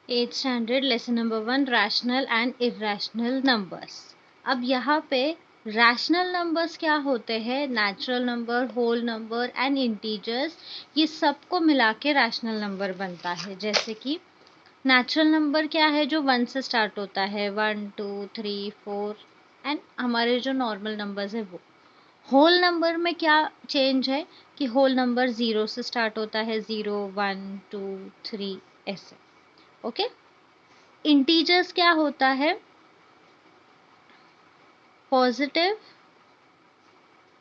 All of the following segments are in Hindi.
Eight standard lesson number 1 rational and irrational numbers. अब यहाँ पे रैशनल नंबर्स क्या होते हैं? Natural number, whole number and integers, ये सबको मिला के रैशनल नंबर बनता है। जैसे कि नेचुरल नंबर क्या है? जो 1 से स्टार्ट होता है, 1 2 3 4 एंड हमारे जो नॉर्मल नंबर्स है वो। होल नंबर में क्या चेंज है कि होल नंबर 0 से स्टार्ट होता है, 0 1 2 3 ऐसे। ओके। इंटीजर्स क्या होता है? Positive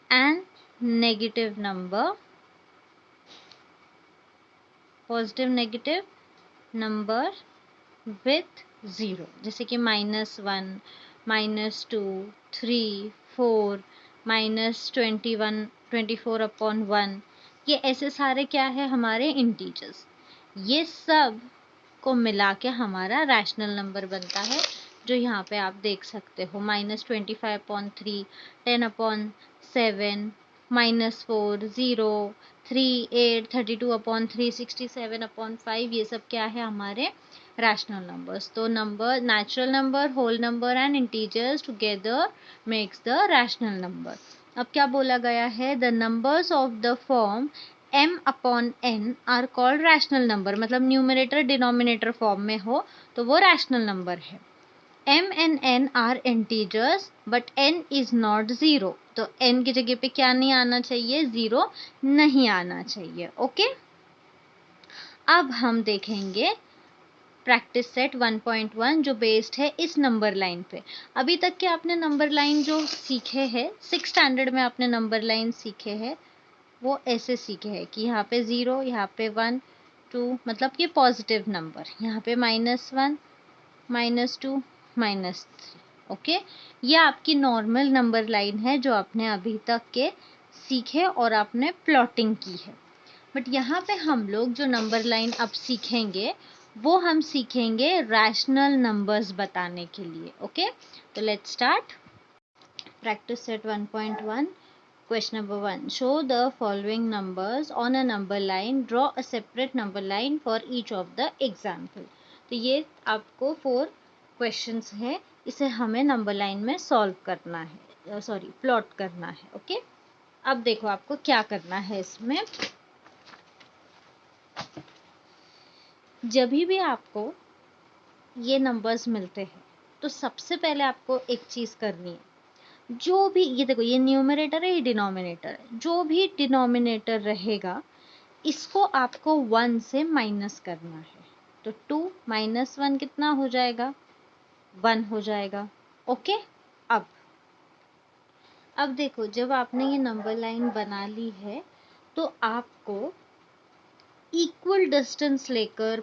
and negative number, positive negative number with 0, जैसे कि -1 -2 3 4 -21 24/1, ये ऐसे सारे क्या है? हमारे इंटीजर्स। ये सब को मिला के हमारा रैशनल नंबर बनता है, जो यहाँ पे आप देख सकते हो। -25/3 10/7 -4 0 3 8 32/3 67/5, ये सब क्या है? हमारे रैशनल नंबर्स। तो number, natural number, whole number and integers together makes the rational number. अब क्या बोला गया है? The numbers of the form m/n are called rational number. मतलब न्यूमरेटर डिनोमिनेटर फॉर्म में हो तो वो रैशनल नंबर है। m and n are integers but n is not 0। तो n की जगह पे क्या नहीं आना चाहिए? 0 नहीं आना चाहिए। ओके। अब हम देखेंगे प्रैक्टिस सेट 1.1 जो बेस्ड है इस नंबर लाइन पे। अभी तक के आपने नंबर लाइन जो सीखे हैं, 6 स्टैंडर्ड में आपने नंबर लाइन सीखे हैं, वो ऐसे सीखे हैं कि यहाँ पे 0, यहाँ पे 1 2, मतलब ये पॉजिटिव नंबर, यहाँ पे -1 -2 -3। ओके। ये आपकी नॉर्मल नंबर लाइन है जो आपने अभी तक के सीखे और आपने प्लॉटिंग की है। बट यहाँ पे हम लोग जो नंबर लाइन अब सीखेंगे वो हम सीखेंगे रैशनल नंबर्स बताने के लिए। ओके। तो let's start practice set 1.1। Question number 1. Show the following numbers on a number line. Draw a separate number line for each of the example. तो ये आपको 4 questions है, इसे हमें नंबर लाइन में सॉल्व करना है, सॉरी प्लॉट करना है। ओके। अब देखो आपको क्या करना है इसमें। जब भी आपको ये नंबर्स मिलते हैं तो सबसे पहले आपको एक चीज़ करनी है, जो भी ये देखो, ये न्यूमरेटर है, ये डिनोमिनेटर है, जो भी डिनोमिनेटर रहेगा इसको आपको 1 से माइनस करना है। तो 2 - 1 कितना हो जाएगा? 1 हो जाएगा। ओके। अब देखो, जब आपने ये नंबर लाइन बना ली है तो आपको इक्वल डिस्टेंस लेकर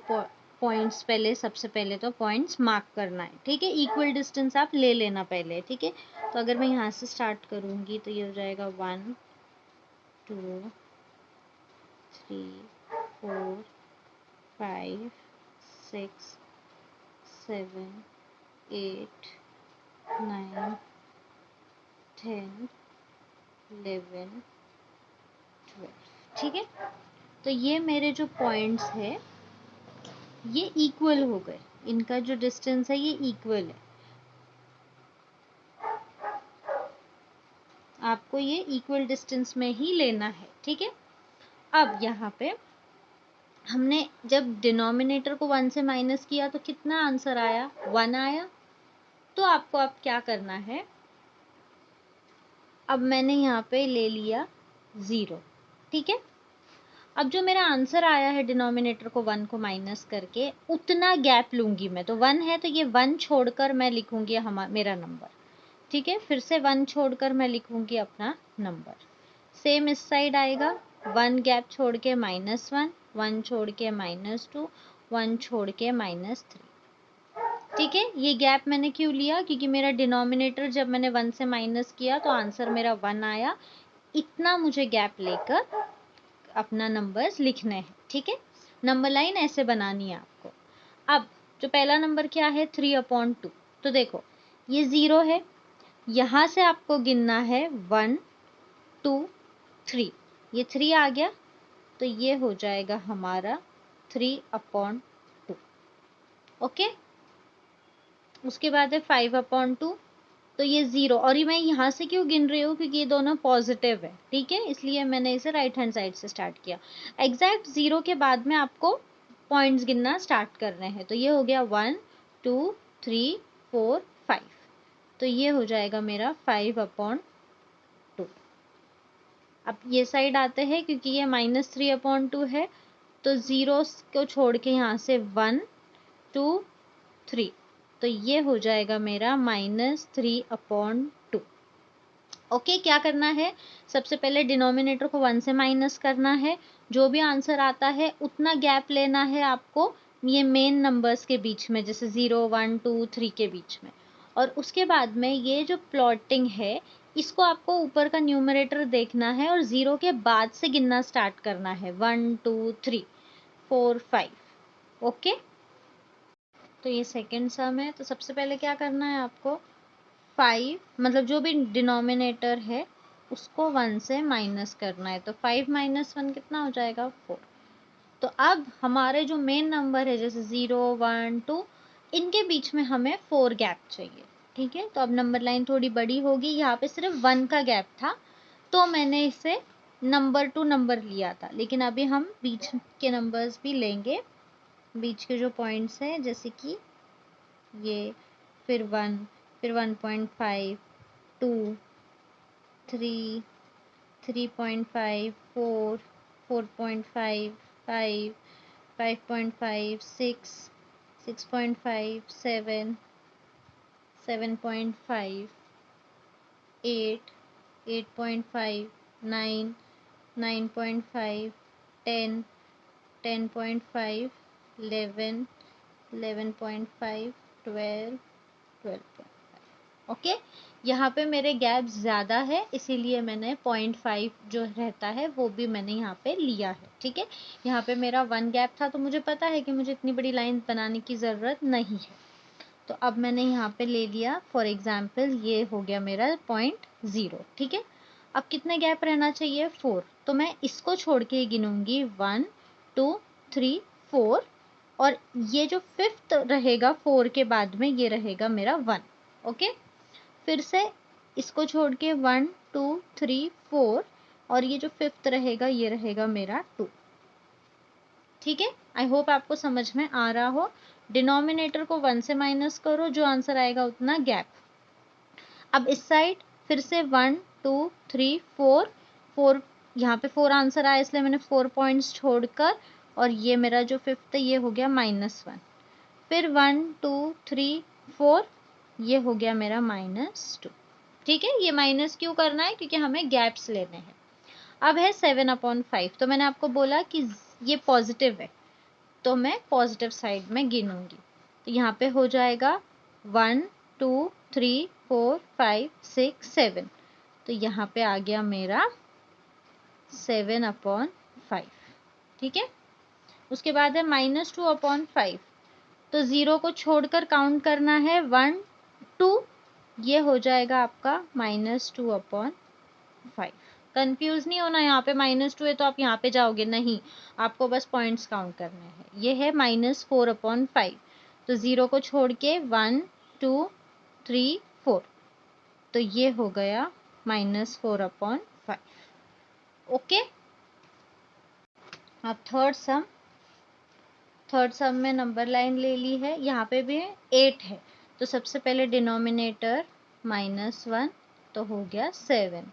पॉइंट्स, पहले सबसे पहले तो पॉइंट्स मार्क करना है। ठीक है। इक्वल डिस्टेंस आप ले लेना पहले। ठीक है। तो अगर मैं यहाँ से स्टार्ट करूँगी तो ये हो जाएगा 1 2 3 4 5 6 7 8 9 10 11 12। ठीक है। तो ये मेरे जो पॉइंट्स है ये इक्वल हो गए, इनका जो डिस्टेंस है ये इक्वल है। आपको ये इक्वल डिस्टेंस में ही लेना है। ठीक है। अब यहाँ पे हमने जब डिनोमिनेटर को 1 से माइनस किया तो कितना आंसर आया? 1 आया। तो आपको अब क्या करना है? अब मैंने यहाँ पे ले लिया 0। ठीक है। अब जो मेरा आंसर आया है डिनोमिनेटर को 1 को माइनस करके, उतना गैप लूंगी मैं। तो 1 है तो ये 1 छोड़कर मैं लिखूंगी मेरा नंबर। ठीक है। फिर से 1 छोड़कर मैं लिखूंगी अपना नंबर। सेम इस साइड आएगा, 1 गैप छोड़ के -1, 1 छोड़ के -2, 1 छोड़ के -3। ठीक है। ये गैप मैंने क्यों लिया? क्योंकि मेरा डिनोमिनेटर जब मैंने 1 से माइनस किया तो आंसर मेरा 1 आया। इतना मुझे गैप लेकर अपना नंबर्स लिखने हैं। ठीक है। नंबर लाइन ऐसे बनानी है आपको। अब जो पहला नंबर क्या है? 3/2। तो देखो ये 0 है, यहाँ से आपको गिनना है 1 2 3। ये 3 आ गया तो ये हो जाएगा हमारा 3/2। ओके, उसके बाद है 5/2, तो ये 0, और ये मैं यहाँ से क्यों गिन रही हूँ, क्योंकि ये दोनों पॉजिटिव है, ठीक है, इसलिए मैंने इसे राइट हैंड साइड से स्टार्ट किया। एग्जैक्ट 0 के बाद में आपको पॉइंट्स गिनना स्टार्ट करने हैं, तो ये हो गया 1 2 3 4 5, तो ये हो जाएगा मेरा 5/2। अब ये साइड आते हैं, क्योंकि ये -3/2 है, तो 0 को छोड़ के यहाँ से 1 2 3, तो ये हो जाएगा मेरा -3/2। ओके, क्या करना है, सबसे पहले डिनोमिनेटर को 1 से माइनस करना है, जो भी आंसर आता है उतना गैप लेना है आपको ये मेन नंबर्स के बीच में, जैसे 0 1 2 3 के बीच में, और उसके बाद में ये जो प्लॉटिंग है इसको आपको ऊपर का न्यूमरेटर देखना है और 0 के बाद से गिनना स्टार्ट करना है, 1 2 3 4 5। ओके, तो ये सेकेंड सम है, तो सबसे पहले क्या करना है आपको, 5 मतलब जो भी डिनोमिनेटर है उसको 1 से माइनस करना है, तो 5 - 1 कितना हो जाएगा, 4। तो अब हमारे जो मेन नंबर है जैसे 0 1 2, इनके बीच में हमें 4 गैप चाहिए, ठीक है। तो अब नंबर लाइन थोड़ी बड़ी होगी, यहाँ पे सिर्फ 1 का गैप था तो मैंने इसे नंबर टू नंबर लिया था, लेकिन अभी हम बीच के नंबर्स भी लेंगे, बीच के जो पॉइंट्स हैं, जैसे कि ये, फिर 1, फिर 1.5 2 3 3.5 4 4.5 5 5.5 6 6.5 7 7.5 8 8.5 9 9.5 10 10.5 11 11.5 12 12.5। ओके, यहाँ पे मेरे गैप ज़्यादा है इसीलिए मैंने 0.5 जो रहता है वो भी मैंने यहाँ पे लिया है, ठीक है। यहाँ पे मेरा 1 गैप था तो मुझे पता है कि मुझे इतनी बड़ी लाइन बनाने की ज़रूरत नहीं है, तो अब मैंने यहाँ पे ले लिया, फॉर एग्जाम्पल ये हो गया मेरा 0.0, ठीक है। अब कितने गैप रहना चाहिए, 4, तो मैं इसको छोड़ के गिनूंगी 1 2 3 4, और ये जो 5th रहेगा 4 के बाद में ये रहेगा मेरा 1। ओके, फिर से इसको छोड़ के 1 2 3 4, और ये जो 5th रहेगा ये रहेगा मेरा 2, ठीक है। आई होप आपको समझ में आ रहा हो। डिनोमिनेटर को 1 से माइनस करो, जो आंसर आएगा उतना गैप। अब इस साइड फिर से 1 2 3 4 4, यहाँ पे 4 आंसर आया इसलिए मैंने 4 पॉइंट्स छोड़कर, और ये मेरा जो 5th है ये हो गया -1, फिर 1 2 3 4, ये हो गया मेरा -2, ठीक है। ये माइनस क्यों करना है, क्योंकि हमें गैप्स लेने हैं। अब है 7/5, तो मैंने आपको बोला कि ये पॉजिटिव है तो मैं पॉजिटिव साइड में गिनूंगी, तो यहाँ पे हो जाएगा 1 2 3 4 5 6 7, तो यहाँ पे आ गया मेरा 7/5, ठीक है। उसके बाद है -2/5, तो 0 को छोड़कर काउंट करना है 1 2, ये हो जाएगा आपका -2/5। कंफ्यूज नहीं होना, यहाँ पे -2 है तो आप यहाँ पे जाओगे, नहीं, आपको बस पॉइंट्स काउंट करने हैं। ये है -4/5, तो 0 को छोड़ के 1 2 3 4, तो ये हो गया -4/5। ओके, अब थर्ड सम में नंबर लाइन ले ली है, यहाँ पे भी 8 है, तो सबसे पहले डिनोमिनेटर -1, तो हो गया 7।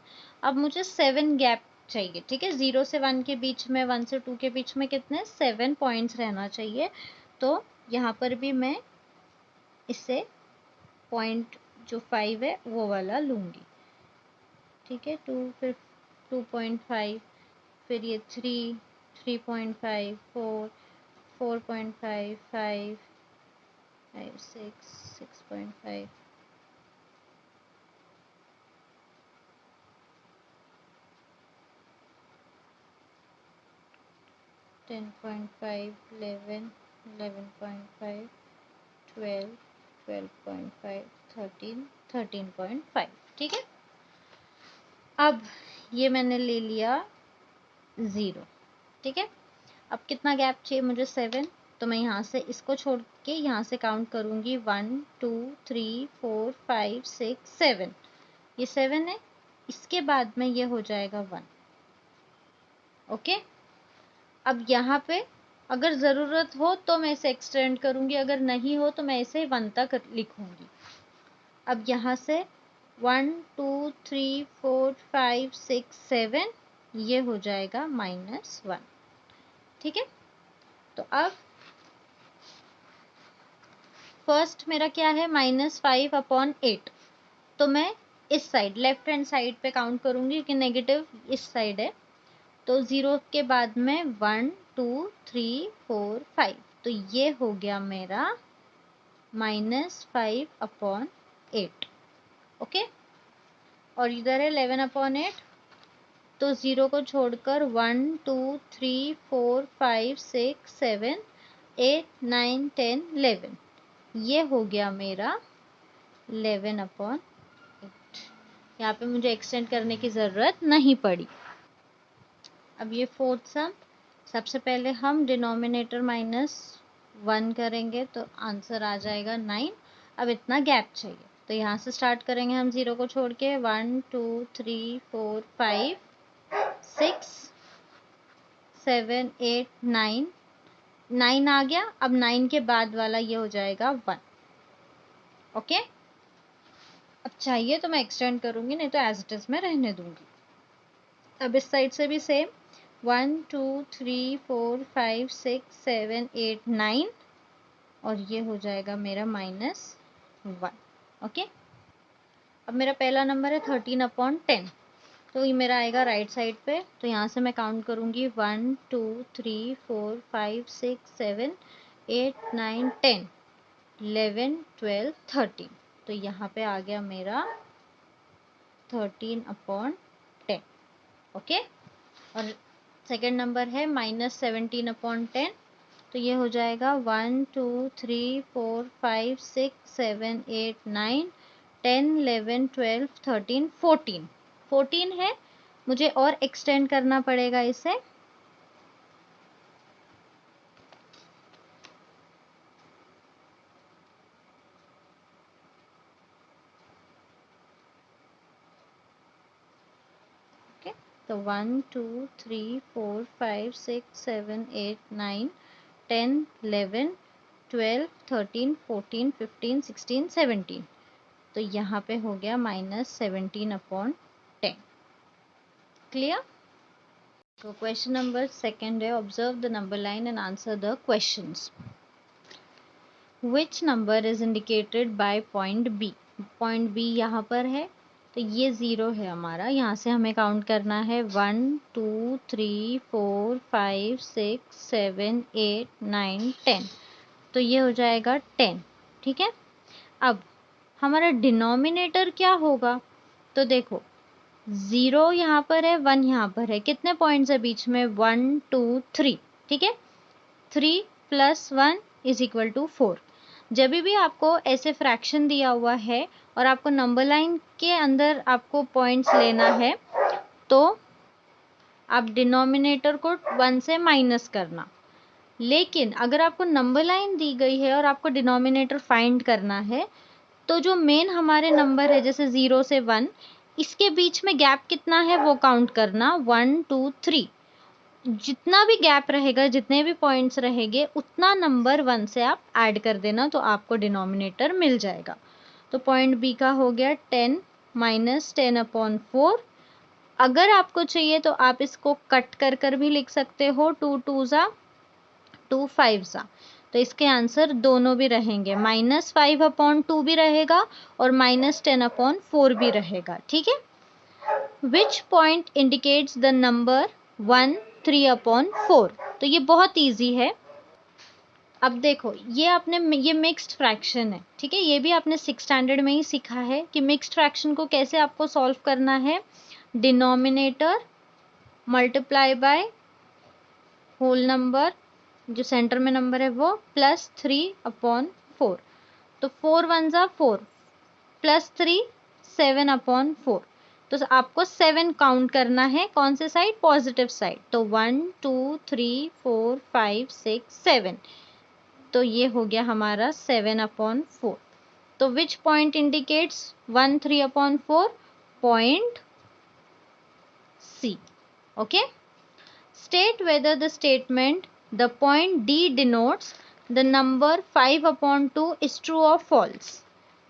अब मुझे 7 गैप चाहिए, ठीक है। 0 से 1 के बीच में, 1 से 2 के बीच में कितने 7 पॉइंट्स रहना चाहिए, तो यहाँ पर भी मैं इससे पॉइंट जो 5 है वो वाला लूँगी, ठीक है। 2 फिर 2.5, फिर ये 3 3.5 4 4.5 5 5 6 6.5 10.5 11 11.5 12 12.5 13 13.5, ठीक है। अब ये मैंने ले लिया 0, ठीक है। अब कितना गैप चाहिए मुझे, 7, तो मैं यहाँ से इसको छोड़ के यहाँ से काउंट करूँगी 1 2 3 4 5 6 7, ये 7 है, इसके बाद में ये हो जाएगा 1। ओके, अब यहाँ पे अगर ज़रूरत हो तो मैं इसे एक्सटेंड करूँगी, अगर नहीं हो तो मैं इसे 1 तक लिखूँगी। अब यहाँ से 1 2 3 4 5 6 7 ये हो जाएगा -1। ठीक है, तो अब फर्स्ट मेरा क्या है, -5/8। तो मैं इस साइड लेफ्ट हैंड साइड पे काउंट करूँगी कि नेगेटिव इस साइड है, तो 0 के बाद में 1 2 3 4 5, तो ये हो गया मेरा -5/8। ओके, और इधर है 11/8, तो 0 को छोड़कर 1 2 3 4 5 6 7 8 9 10 11, ये हो गया मेरा 11/8। यहाँ पे मुझे एक्सटेंड करने की ज़रूरत नहीं पड़ी। अब ये फोर्थ सम, सबसे पहले हम डिनोमिनेटर -1 करेंगे तो आंसर आ जाएगा 9। अब इतना गैप चाहिए, तो यहाँ से स्टार्ट करेंगे हम 0 को छोड़ के 1 2 3 4 5 6 7 8 9, 9 आ गया। अब 9 के बाद वाला ये हो जाएगा 1। ओके, अब चाहिए तो मैं एक्सटेंड करूँगी, नहीं तो एज इट इज़ मैं रहने दूँगी। अब इस साइड से भी सेम 1 2 3 4 5 6 7 8 9, और ये हो जाएगा मेरा -1। ओके, अब मेरा पहला नंबर है 13/10, तो ये मेरा आएगा राइट साइड पे, तो यहाँ से मैं काउंट करूँगी 1 2 3 4 5 6 7 8 9 10 11 12 13, तो यहाँ पे आ गया मेरा 13/10। ओके, और सेकेंड नंबर है -17/10, तो ये हो जाएगा 1 2 3 4 5 6 7 8 9 10 11 12 13 14, 14 है, मुझे और एक्सटेंड करना पड़ेगा इसे। ओके, तो 1 2 3 4 5 6 7 8 9 10 11 12 13 14 15 16 17, तो यहाँ पे हो गया -17/10। क्लियर? तो क्वेश्चन नंबर सेकेंड है, observe the number line and answer the questions. Which number is indicated by point B? Point B यहाँ पर है, तो ये 0 है हमारा, यहाँ से हमें काउंट करना है 1 2 3 4 5 6 7 8 9 10, तो ये हो जाएगा 10। ठीक है, अब हमारा डिनोमिनेटर क्या होगा, तो देखो 0 यहाँ पर है, 1 यहाँ पर है, कितने पॉइंट्स है बीच में, 1 2 3। ठीक है, 3 + 1 = 4। जब भी आपको ऐसे फ्रैक्शन दिया हुआ है और आपको नंबर लाइन के अंदर आपको पॉइंट्स लेना है, तो आप डिनोमिनेटर को 1 से माइनस करना। लेकिन अगर आपको नंबर लाइन दी गई है और आपको डिनोमिनेटर फाइंड करना है, तो जो मेन हमारे नंबर है जैसे 0 से 1, इसके बीच में गैप कितना है वो काउंट करना, 1 2 3। जितना भी गैप रहेगा, जितने भी पॉइंट्स रहेंगे, उतना नंबर 1 से आप ऐड कर देना, तो आपको डिनोमिनेटर मिल जाएगा। तो पॉइंट बी का हो गया 10 - 10/4। अगर आपको चाहिए तो आप इसको कट कर भी लिख सकते हो, 2 2 ज़ा 2 5 ज़ा, तो इसके आंसर दोनों भी रहेंगे, -5/2 भी रहेगा और -10/4 भी रहेगा। ठीक है, which point indicates the number 1 3/4? तो ये बहुत ईजी है। अब देखो, ये मिक्स्ड फ्रैक्शन है। ठीक है, ये भी आपने 6th स्टैंडर्ड में ही सीखा है कि मिक्स्ड फ्रैक्शन को कैसे आपको सॉल्व करना है। Denominator multiply by whole number, जो सेंटर में नंबर है वो, +3/4, तो 4 1 ज़ा 4 +3 7/4, तो आपको 7 काउंट करना है, कौन से साइड, पॉजिटिव साइड। तो 1 2 3 4 5 6 7, तो ये हो गया हमारा 7/4. तो which point indicates 1 3/4? Point C. Okay. State whether the statement the point D denotes the number 5/2 is true or false.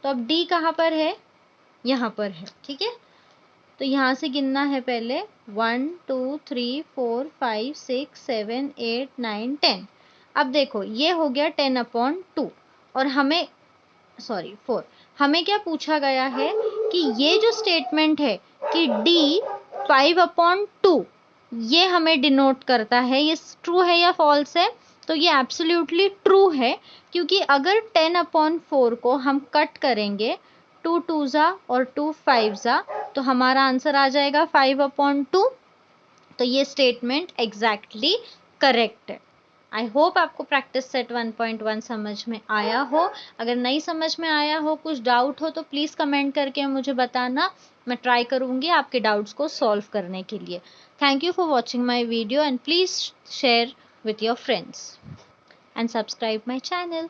तो अब D कहाँ पर है? यहाँ पर है. ठीक है, तो यहाँ से गिनना है पहले 1 2 3 4 5 6 7 8 9 10. अब देखो ये हो गया 10/2 और हमें 4. हमें क्या पूछा गया है कि ये जो स्टेटमेंट है कि D 5/2 ये हमें डिनोट करता है, ये ट्रू है या फॉल्स है? तो ये एब्सोल्युटली ट्रू है, क्योंकि अगर 10/4 को हम कट करेंगे 2 2s और 2 5s तो हमारा आंसर आ जाएगा 5/2. तो ये स्टेटमेंट एग्जैक्टली करेक्ट है. आई होप आपको प्रैक्टिस सेट 1.1 समझ में आया हो. अगर नहीं समझ में आया हो, कुछ डाउट हो, तो प्लीज़ कमेंट करके मुझे बताना. मैं ट्राई करूँगी आपके डाउट्स को सॉल्व करने के लिए. Thank you for watching my video and please share with your friends and subscribe my channel.